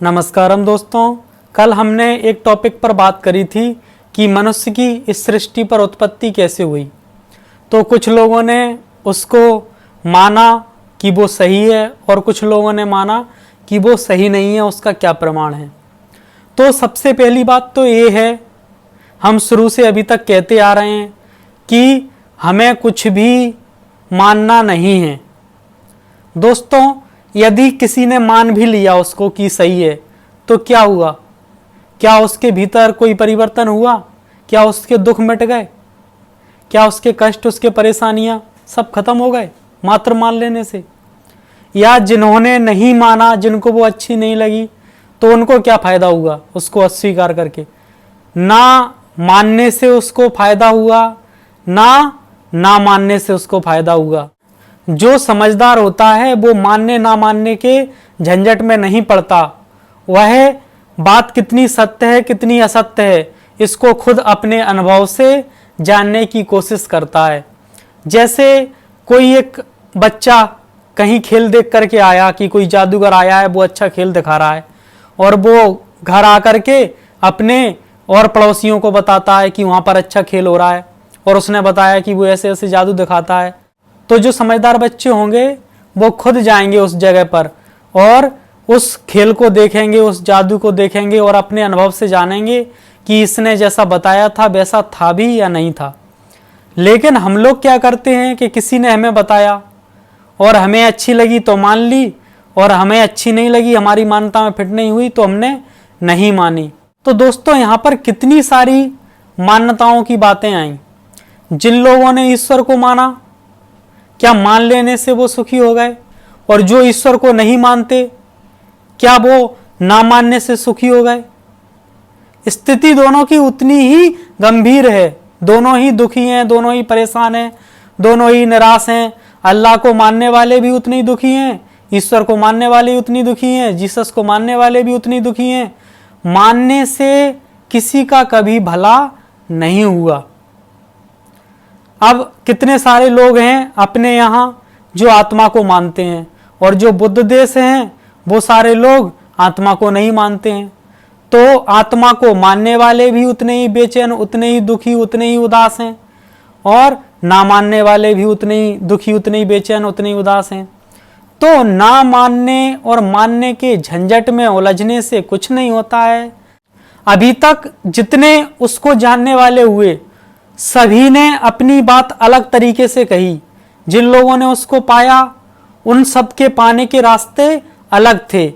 नमस्कारम दोस्तों, कल हमने एक टॉपिक पर बात करी थी कि मनुष्य की इस सृष्टि पर उत्पत्ति कैसे हुई। तो कुछ लोगों ने उसको माना कि वो सही है और कुछ लोगों ने माना कि वो सही नहीं है, उसका क्या प्रमाण है। तो सबसे पहली बात तो ये है, हम शुरू से अभी तक कहते आ रहे हैं कि हमें कुछ भी मानना नहीं है। दोस्तों, यदि किसी ने मान भी लिया उसको कि सही है, तो क्या हुआ? क्या उसके भीतर कोई परिवर्तन हुआ? क्या उसके दुख मिट गए? क्या उसके कष्ट, उसके परेशानियां सब खत्म हो गए मात्र मान लेने से? या जिन्होंने नहीं माना, जिनको वो अच्छी नहीं लगी, तो उनको क्या फायदा हुआ उसको अस्वीकार करके? ना मानने से उसको फायदा हुआ, ना मानने से उसको फायदा हुआ। जो समझदार होता है वो मानने ना मानने के झंझट में नहीं पड़ता। वह बात कितनी सत्य है कितनी असत्य है इसको खुद अपने अनुभव से जानने की कोशिश करता है। जैसे कोई एक बच्चा कहीं खेल देख करके आया कि कोई जादूगर आया है, वो अच्छा खेल दिखा रहा है, और वो घर आकर के अपने और पड़ोसियों को बताता है कि वहाँ पर अच्छा खेल हो रहा है, और उसने बताया कि वो ऐसे ऐसे जादू दिखाता है। तो जो समझदार बच्चे होंगे वो खुद जाएंगे उस जगह पर और उस खेल को देखेंगे, उस जादू को देखेंगे और अपने अनुभव से जानेंगे कि इसने जैसा बताया था वैसा था भी या नहीं था। लेकिन हम लोग क्या करते हैं कि किसी ने हमें बताया और हमें अच्छी लगी तो मान ली, और हमें अच्छी नहीं लगी, हमारी मान्यता में फिट नहीं हुई तो हमने नहीं मानी। तो दोस्तों, यहाँ पर कितनी सारी मान्यताओं की बातें आई। जिन लोगों ने ईश्वर को माना, क्या मान लेने से वो सुखी हो गए? और जो ईश्वर को नहीं मानते, क्या वो ना मानने से सुखी हो गए? स्थिति दोनों की उतनी ही गंभीर है। दोनों ही दुखी हैं, दोनों ही परेशान हैं, दोनों ही निराश हैं। अल्लाह को मानने वाले भी उतने ही दुखी हैं, ईश्वर को मानने वाले उतनी दुखी हैं, जीसस को मानने वाले भी उतनी दुखी हैं। मानने से किसी का कभी भला नहीं हुआ। अब कितने सारे लोग हैं अपने यहाँ जो आत्मा को मानते हैं, और जो बुद्ध देश हैं वो सारे लोग आत्मा को नहीं मानते हैं। तो आत्मा को मानने वाले भी उतने ही बेचैन, उतने ही दुखी, उतने ही उदास हैं, और ना मानने वाले भी उतने ही दुखी, उतने ही बेचैन, उतने ही उदास हैं। तो ना मानने और मानने के झंझट में उलझने से कुछ नहीं होता है। अभी तक जितने उसको जानने वाले हुए, सभी ने अपनी बात अलग तरीके से कही। जिन लोगों ने उसको पाया, उन सब के पाने के रास्ते अलग थे।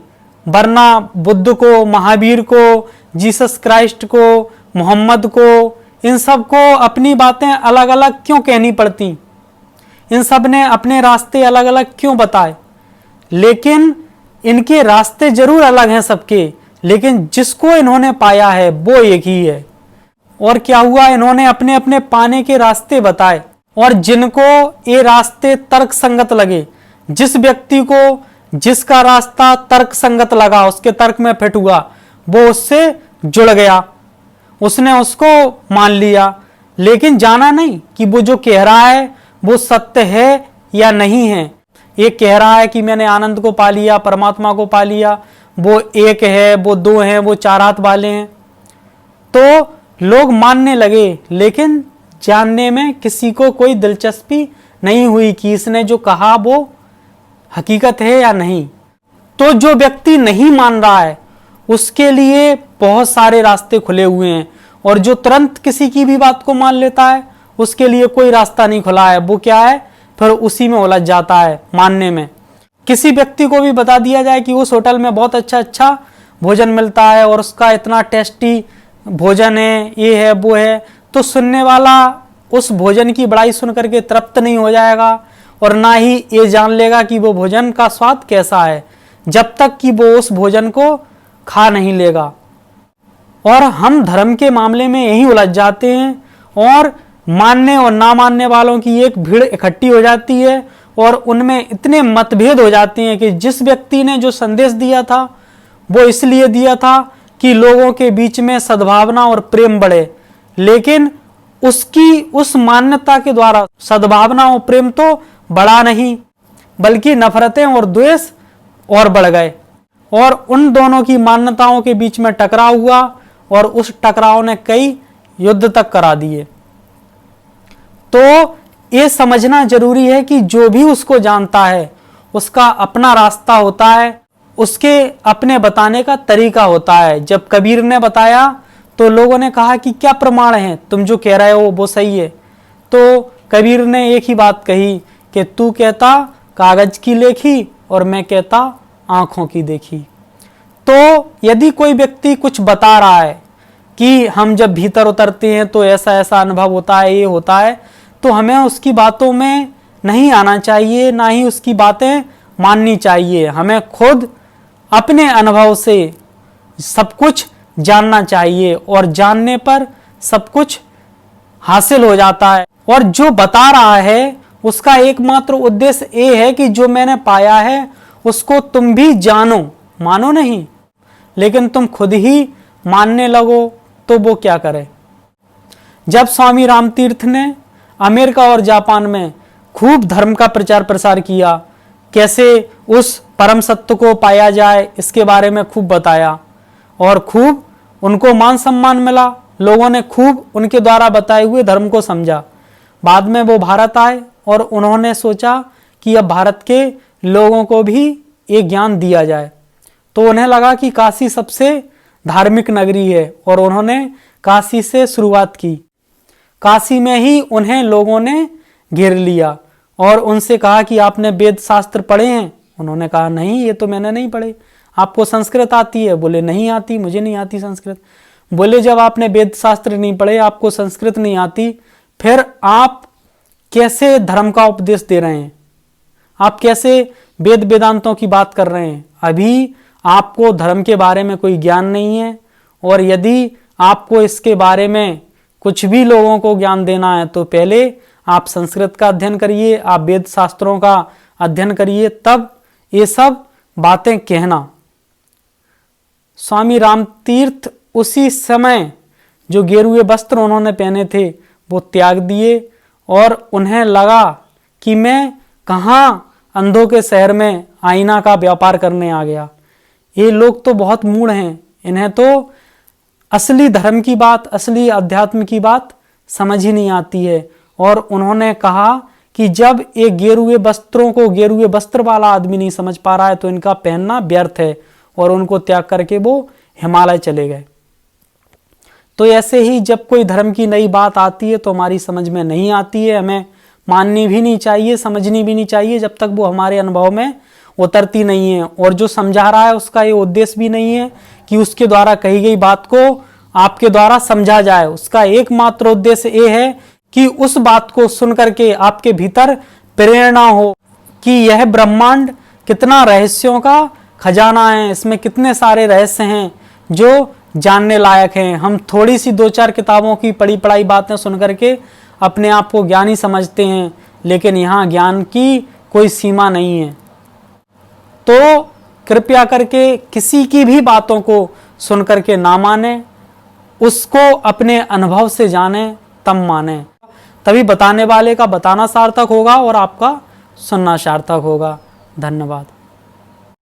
वरना बुद्ध को, महावीर को, जीसस क्राइस्ट को, मोहम्मद को, इन सब को अपनी बातें अलग अलग क्यों कहनी पड़ती? इन सब ने अपने रास्ते अलग अलग क्यों बताए? लेकिन इनके रास्ते जरूर अलग हैं सबके, लेकिन जिसको इन्होंने पाया है वो एक ही है। और क्या हुआ? इन्होंने अपने अपने पाने के रास्ते बताए, और जिनको ये रास्ते तर्क संगत लगे, जिस व्यक्ति को जिसका रास्ता तर्क संगत लगा, उसके तर्क में फिट हुआ, वो उससे जुड़ गया, उसने उसको मान लिया। लेकिन जाना नहीं कि वो जो कह रहा है वो सत्य है या नहीं है। ये कह रहा है कि मैंने आनंद को पा लिया, परमात्मा को पा लिया, वो एक है, वो दो हैं, वो चार हाथ वाले हैं, तो लोग मानने लगे। लेकिन जानने में किसी को कोई दिलचस्पी नहीं हुई कि इसने जो कहा वो हकीकत है या नहीं। तो जो व्यक्ति नहीं मान रहा है उसके लिए बहुत सारे रास्ते खुले हुए हैं, और जो तुरंत किसी की भी बात को मान लेता है उसके लिए कोई रास्ता नहीं खुला है। वो क्या है, फिर उसी में उलझ जाता है मानने में। किसी व्यक्ति को भी बता दिया जाए कि उस होटल में बहुत अच्छा भोजन मिलता है और उसका इतना टेस्टी भोजन है, ये है वो है, तो सुनने वाला उस भोजन की बड़ाई सुन करके तृप्त नहीं हो जाएगा, और ना ही ये जान लेगा कि वो भोजन का स्वाद कैसा है, जब तक कि वो उस भोजन को खा नहीं लेगा। और हम धर्म के मामले में यही उलझ जाते हैं, और मानने और ना मानने वालों की एक भीड़ इकट्ठी हो जाती है, और उनमें इतने मतभेद हो जाते हैं कि जिस व्यक्ति ने जो संदेश दिया था वो इसलिए दिया था कि लोगों के बीच में सद्भावना और प्रेम बढ़े, लेकिन उसकी उस मान्यता के द्वारा सद्भावना और प्रेम तो बढ़ा नहीं, बल्कि नफरतें और द्वेष और बढ़ गए। और उन दोनों की मान्यताओं के बीच में टकराव हुआ और उस टकराव ने कई युद्ध तक करा दिए। तो ये समझना जरूरी है कि जो भी उसको जानता है उसका अपना रास्ता होता है, उसके अपने बताने का तरीका होता है। जब कबीर ने बताया तो लोगों ने कहा कि क्या प्रमाण है, तुम जो कह रहे हो वो सही है। तो कबीर ने एक ही बात कही कि तू कहता कागज की लेखी और मैं कहता आंखों की देखी। तो यदि कोई व्यक्ति कुछ बता रहा है कि हम जब भीतर उतरते हैं तो ऐसा ऐसा अनुभव होता है, ये होता है, तो हमें उसकी बातों में नहीं आना चाहिए, ना ही उसकी बातें माननी चाहिए। हमें खुद अपने अनुभव से सब कुछ जानना चाहिए और जानने पर सब कुछ हासिल हो जाता है। और जो बता रहा है उसका एकमात्र उद्देश्य ये है कि जो मैंने पाया है उसको तुम भी जानो, मानो नहीं, लेकिन तुम खुद ही मानने लगो तो वो क्या करे। जब स्वामी रामतीर्थ ने अमेरिका और जापान में खूब धर्म का प्रचार प्रसार किया, कैसे उस परम सत्य को पाया जाए इसके बारे में खूब बताया और खूब उनको मान सम्मान मिला, लोगों ने खूब उनके द्वारा बताए हुए धर्म को समझा। बाद में वो भारत आए और उन्होंने सोचा कि अब भारत के लोगों को भी एक ज्ञान दिया जाए। तो उन्हें लगा कि काशी सबसे धार्मिक नगरी है और उन्होंने काशी से शुरुआत की। काशी में ही उन्हें लोगों ने घेर लिया और उनसे कहा कि आपने वेद शास्त्र पढ़े हैं? उन्होंने कहा नहीं, ये तो मैंने नहीं पढ़े। आपको संस्कृत आती है? बोले नहीं आती, मुझे नहीं आती संस्कृत। बोले जब आपने वेद शास्त्र नहीं पढ़े, आपको संस्कृत नहीं आती, फिर आप कैसे धर्म का उपदेश दे रहे हैं? आप कैसे वेद वेदांतों की बात कर रहे हैं? अभी आपको धर्म के बारे में कोई ज्ञान नहीं है और यदि आपको इसके बारे में कुछ भी लोगों को ज्ञान देना है तो पहले आप संस्कृत का अध्ययन करिए, आप वेद शास्त्रों का अध्ययन करिए, तब ये सब बातें कहना। स्वामी रामतीर्थ उसी समय जो गेरुए वस्त्र उन्होंने पहने थे वो त्याग दिए और उन्हें लगा कि मैं कहाँ अंधों के शहर में आईना का व्यापार करने आ गया। ये लोग तो बहुत मूढ़ हैं, इन्हें तो असली धर्म की बात, असली अध्यात्म की बात समझ ही नहीं आती है। और उन्होंने कहा कि जब एक गेरुए वस्त्रों को गेरुए वस्त्र वाला आदमी नहीं समझ पा रहा है तो इनका पहनना व्यर्थ है, और उनको त्याग करके वो हिमालय चले गए। तो ऐसे ही जब कोई धर्म की नई बात आती है तो हमारी समझ में नहीं आती है, हमें माननी भी नहीं चाहिए, समझनी भी नहीं चाहिए जब तक वो हमारे अनुभव में उतरती नहीं है। और जो समझा रहा है उसका ये उद्देश्य भी नहीं है कि उसके द्वारा कही गई बात को आपके द्वारा समझा जाए। उसका एकमात्र उद्देश्य ये है कि उस बात को सुन करके आपके भीतर प्रेरणा हो कि यह ब्रह्मांड कितना रहस्यों का खजाना है, इसमें कितने सारे रहस्य हैं जो जानने लायक हैं। हम थोड़ी सी 2-4 किताबों की पढ़ी पढ़ाई बातें सुन करके अपने आप को ज्ञानी समझते हैं, लेकिन यहाँ ज्ञान की कोई सीमा नहीं है। तो कृपया करके किसी की भी बातों को सुन करके ना माने, उसको अपने अनुभव से जाने तब माने, तभी बताने वाले का बताना सार्थक होगा और आपका सुनना सार्थक होगा। धन्यवाद।